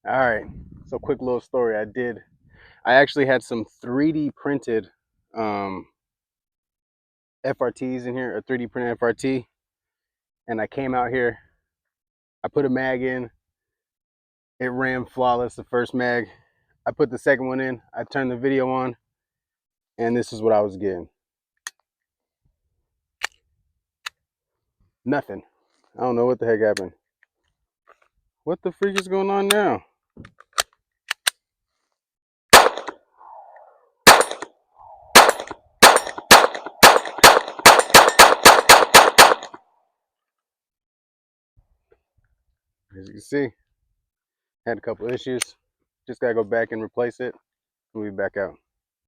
All right. So quick little story. I actually had some 3D printed um, FRTs in here, a 3D printed FRT, and I came out here. I put a mag in. It ran flawless. The first mag. I put the second one in. I turned the video on, and this is what I was getting. Nothing. I don't know what the heck happened. What the freak is going on now? As you can see, had a couple issues. Just gotta go back and replace it. We'll be back out.